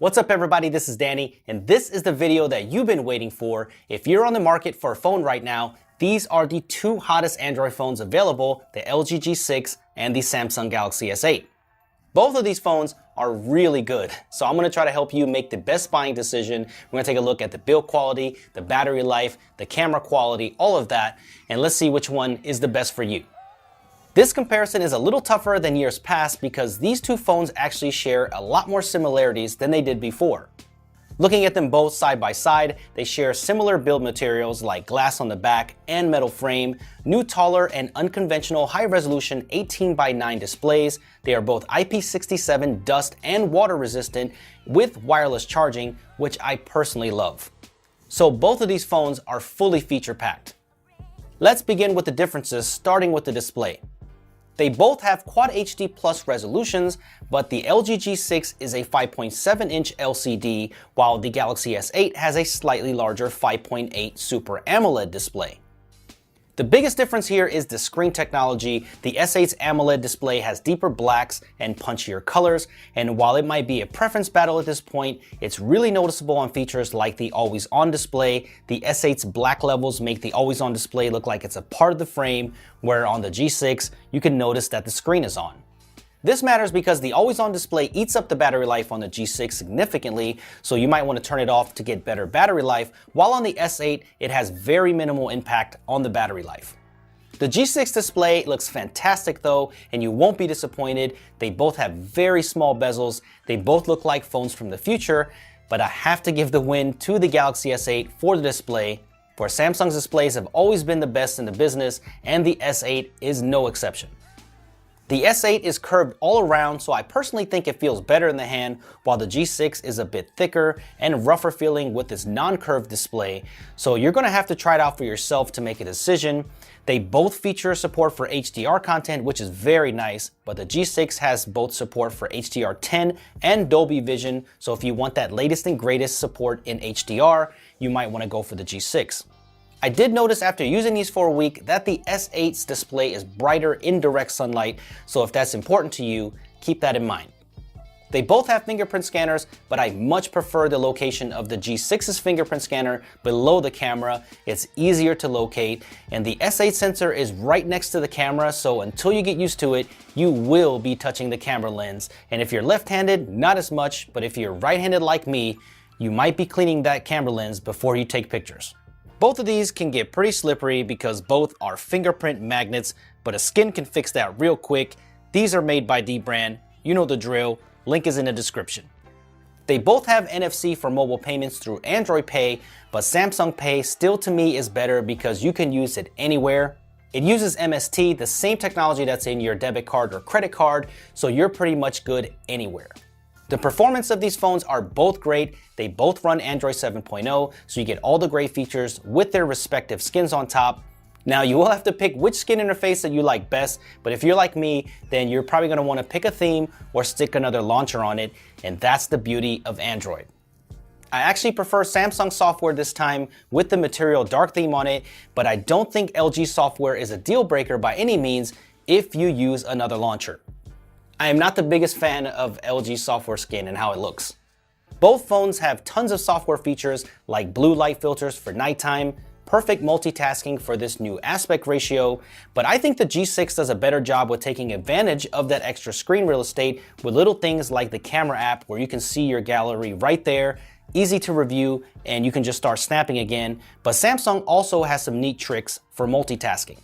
What's up everybody, this is Danny, and this is the video that you've been waiting for. If you're on the market for a phone right now, these are the two hottest Android phones available, the LG G6 and the Samsung Galaxy S8. Both of these phones are really good, so I'm going to try to help you make the best buying decision. We're going to take a look at the build quality, the battery life, the camera quality, all of that, and let's see which one is the best for you. This comparison is a little tougher than years past because these two phones actually share a lot more similarities than they did before. Looking at them both side by side, they share similar build materials like glass on the back and metal frame, new taller and unconventional high-resolution 18:9 displays. They are both IP67 dust and water resistant with wireless charging, which I personally love. So both of these phones are fully feature-packed. Let's begin with the differences, starting with the display. They both have Quad HD Plus resolutions, but the LG G6 is a 5.7-inch LCD, while the Galaxy S8 has a slightly larger 5.8 Super AMOLED display. The biggest difference here is the screen technology. The S8's AMOLED display has deeper blacks and punchier colors, and while it might be a preference battle at this point, it's really noticeable on features like the always-on display. The S8's black levels make the always-on display look like it's a part of the frame, where on the G6, you can notice that the screen is on. This matters because the always-on display eats up the battery life on the G6 significantly, so you might want to turn it off to get better battery life, while on the S8, it has very minimal impact on the battery life. The G6 display looks fantastic though, and you won't be disappointed. They both have very small bezels, they both look like phones from the future, but I have to give the win to the Galaxy S8 for the display, for Samsung's displays have always been the best in the business, and the S8 is no exception. The S8 is curved all around, so I personally think it feels better in the hand, while the G6 is a bit thicker and rougher feeling with its non-curved display, so you're going to have to try it out for yourself to make a decision. They both feature support for HDR content, which is very nice, but the G6 has both support for HDR10 and Dolby Vision, so if you want that latest and greatest support in HDR, you might want to go for the G6. I did notice after using these for a week that the S8's display is brighter in direct sunlight, so if that's important to you, keep that in mind. They both have fingerprint scanners, but I much prefer the location of the G6's fingerprint scanner below the camera. It's easier to locate, and the S8 sensor is right next to the camera, so until you get used to it, you will be touching the camera lens. And if you're left-handed, not as much, but if you're right-handed like me, you might be cleaning that camera lens before you take pictures. Both of these can get pretty slippery because both are fingerprint magnets, but a skin can fix that real quick. These are made by dbrand, you know the drill, link is in the description. They both have NFC for mobile payments through Android Pay, but Samsung Pay still to me is better because you can use it anywhere. It uses MST, the same technology that's in your debit card or credit card, so you're pretty much good anywhere. The performance of these phones are both great. They both run Android 7.0, so you get all the great features with their respective skins on top. Now you will have to pick which skin interface that you like best, but if you're like me, then you're probably going to want to pick a theme or stick another launcher on it, and that's the beauty of Android. I actually prefer Samsung software this time with the Material Dark theme on it, but I don't think LG software is a deal breaker by any means if you use another launcher. I am not the biggest fan of LG software skin and how it looks. Both phones have tons of software features like blue light filters for nighttime, perfect multitasking for this new aspect ratio, but I think the G6 does a better job with taking advantage of that extra screen real estate with little things like the camera app where you can see your gallery right there, easy to review, and you can just start snapping again, but Samsung also has some neat tricks for multitasking.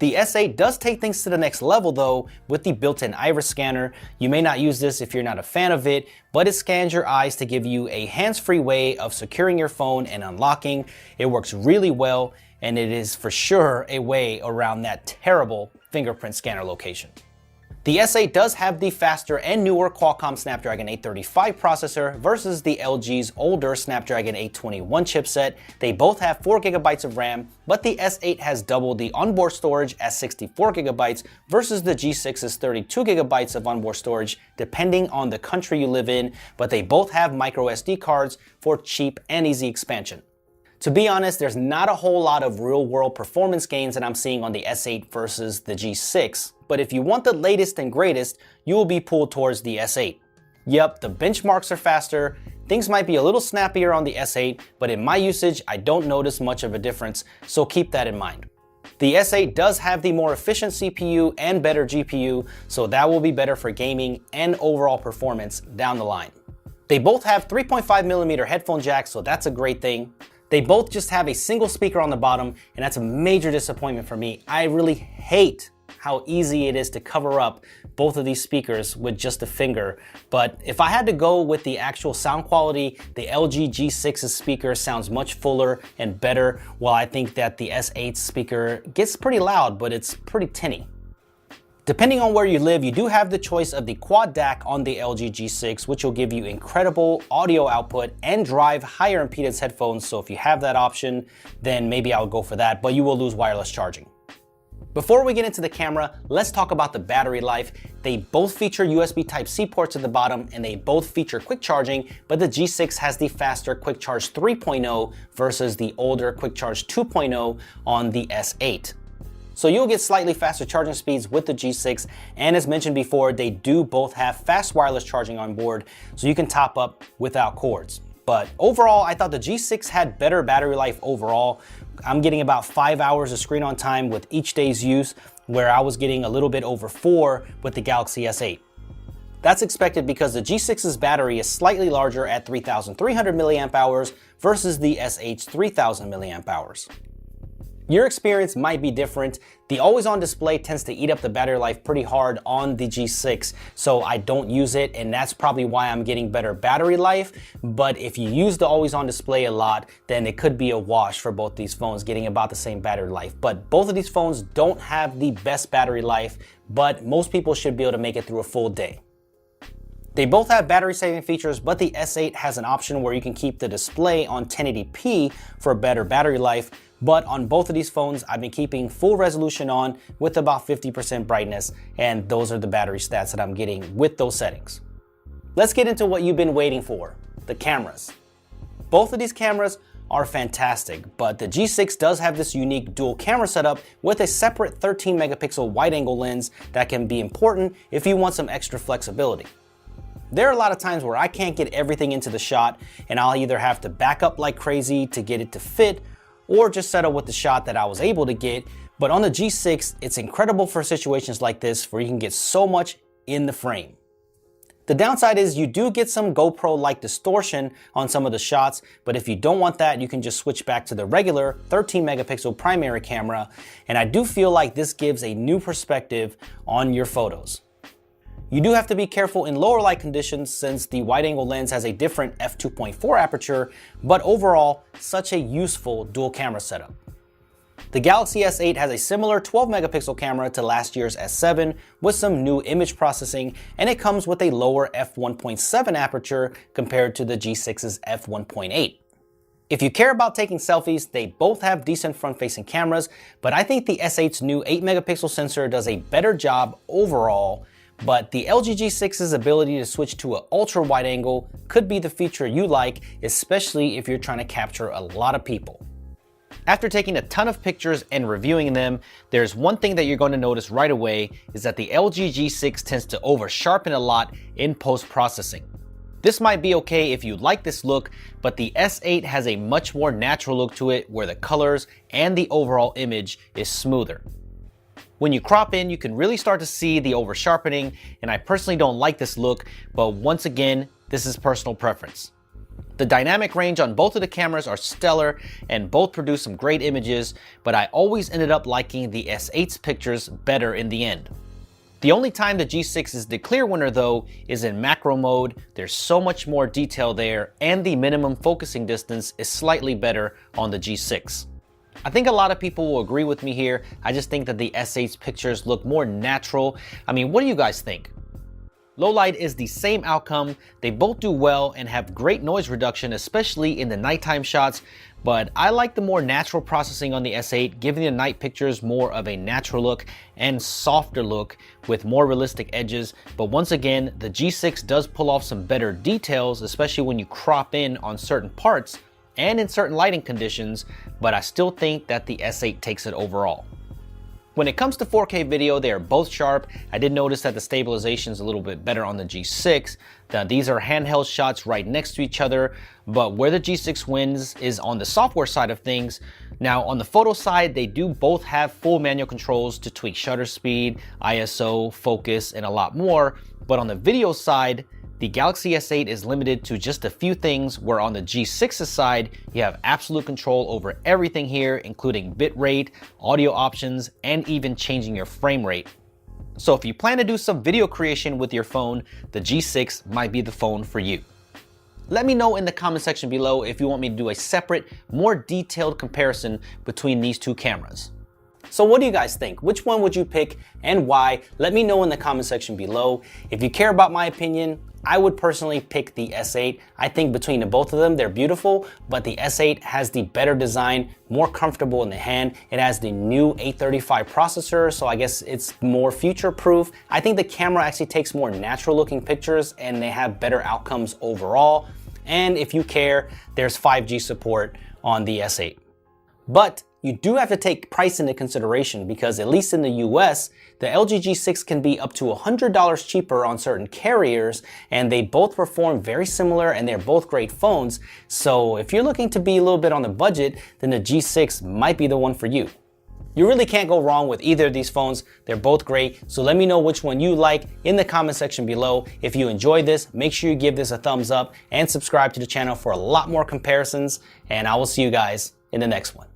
The S8 does take things to the next level though with the built-in iris scanner. You may not use this if you're not a fan of it, but it scans your eyes to give you a hands-free way of securing your phone and unlocking. It works really well, and it is for sure a way around that terrible fingerprint scanner location. The S8 does have the faster and newer Qualcomm Snapdragon 835 processor versus the LG's older Snapdragon 821 chipset. They both have 4GB of RAM, but the S8 has double the onboard storage at 64GB versus the G6's 32GB of onboard storage depending on the country you live in, but they both have micro SD cards for cheap and easy expansion. To be honest, there's not a whole lot of real-world performance gains that I'm seeing on the S8 versus the G6, but if you want the latest and greatest, you will be pulled towards the S8. Yep, the benchmarks are faster. Things might be a little snappier on the S8, but in my usage, I don't notice much of a difference, so keep that in mind. The S8 does have the more efficient CPU and better GPU, so that will be better for gaming and overall performance down the line. They both have 3.5mm headphone jacks, so that's a great thing. They both just have a single speaker on the bottom, and that's a major disappointment for me. I really hate how easy it is to cover up both of these speakers with just a finger. But if I had to go with the actual sound quality, the LG G6's speaker sounds much fuller and better, while I think that the S8 speaker gets pretty loud, but it's pretty tinny. Depending on where you live, you do have the choice of the quad DAC on the LG G6, which will give you incredible audio output and drive higher impedance headphones. So if you have that option, then maybe I would go for that, but you will lose wireless charging. Before we get into the camera, let's talk about the battery life. They both feature USB Type-C ports at the bottom, and they both feature quick charging, but the G6 has the faster Quick Charge 3.0 versus the older Quick Charge 2.0 on the S8. So you'll get slightly faster charging speeds with the G6, and as mentioned before, they do both have fast wireless charging on board, so you can top up without cords. But overall, I thought the G6 had better battery life overall. I'm getting about 5 hours of screen on time with each day's use, where I was getting a little bit over 4 with the Galaxy S8. That's expected because the G6's battery is slightly larger at 3,300 milliamp hours versus the S8's 3,000 milliamp hours. Your experience might be different. The always-on display tends to eat up the battery life pretty hard on the G6, so I don't use it, and that's probably why I'm getting better battery life. But if you use the always-on display a lot, then it could be a wash for both these phones, getting about the same battery life. But both of these phones don't have the best battery life, but most people should be able to make it through a full day. They both have battery saving features, but the S8 has an option where you can keep the display on 1080p for better battery life. But on both of these phones, I've been keeping full resolution on with about 50% brightness, and those are the battery stats that I'm getting with those settings. Let's get into what you've been waiting for, the cameras. Both of these cameras are fantastic, but the G6 does have this unique dual camera setup with a separate 13 megapixel wide angle lens that can be important if you want some extra flexibility. There are a lot of times where I can't get everything into the shot, and I'll either have to back up like crazy to get it to fit, or just settle with the shot that I was able to get. But on the G6, it's incredible for situations like this where you can get so much in the frame. The downside is you do get some GoPro-like distortion on some of the shots, but if you don't want that, you can just switch back to the regular 13 megapixel primary camera, and I do feel like this gives a new perspective on your photos. You do have to be careful in lower light conditions since the wide-angle lens has a different f2.4 aperture, but overall, such a useful dual camera setup. The Galaxy S8 has a similar 12 megapixel camera to last year's S7 with some new image processing, and it comes with a lower f1.7 aperture compared to the G6's f1.8. If you care about taking selfies, they both have decent front-facing cameras, but I think the S8's new 8 megapixel sensor does a better job overall. But the LG G6's ability to switch to an ultra wide angle could be the feature you like, especially if you're trying to capture a lot of people. After taking a ton of pictures and reviewing them, there's one thing that you're going to notice right away is that the LG G6 tends to over sharpen a lot in post-processing. This might be okay if you like this look, but the S8 has a much more natural look to it where the colors and the overall image is smoother. When you crop in, you can really start to see the over sharpening, and I personally don't like this look, but once again, this is personal preference. The dynamic range on both of the cameras are stellar and both produce some great images, but I always ended up liking the S8's pictures better in the end. The only time the G6 is the clear winner though is in macro mode. There's so much more detail there, and the minimum focusing distance is slightly better on the G6. I think a lot of people will agree with me here. I just think that the S8's pictures look more natural. I mean, what do you guys think? Low light is the same outcome. They both do well and have great noise reduction, especially in the nighttime shots, but I like the more natural processing on the S8, giving the night pictures more of a natural look and softer look with more realistic edges. But once again, the G6 does pull off some better details, especially when you crop in on certain parts and in certain lighting conditions, but I still think that the S8 takes it overall. When it comes to 4K video, they are both sharp. I did notice that the stabilization is a little bit better on the G6. These are handheld shots right next to each other, but where the G6 wins is on the software side of things. Now on the photo side, they do both have full manual controls to tweak shutter speed, ISO, focus, and a lot more. But on the video side, the Galaxy S8 is limited to just a few things, where on the G6's side, you have absolute control over everything here, including bitrate, audio options, and even changing your frame rate. So if you plan to do some video creation with your phone, the G6 might be the phone for you. Let me know in the comment section below if you want me to do a separate, more detailed comparison between these two cameras. So what do you guys think? Which one would you pick and why? Let me know in the comment section below. If you care about my opinion, I would personally pick the S8. I think between the both of them, they're beautiful, but the S8 has the better design, more comfortable in the hand. It has the new 835 processor, so I guess it's more future-proof. I think the camera actually takes more natural-looking pictures and they have better outcomes overall. And if you care, there's 5G support on the S8. But you do have to take price into consideration because at least in the US, the LG G6 can be up to $100 cheaper on certain carriers, and they both perform very similar and they're both great phones. So if you're looking to be a little bit on the budget, then the G6 might be the one for you. You really can't go wrong with either of these phones. They're both great. So let me know which one you like in the comment section below. If you enjoyed this, make sure you give this a thumbs up and subscribe to the channel for a lot more comparisons. And I will see you guys in the next one.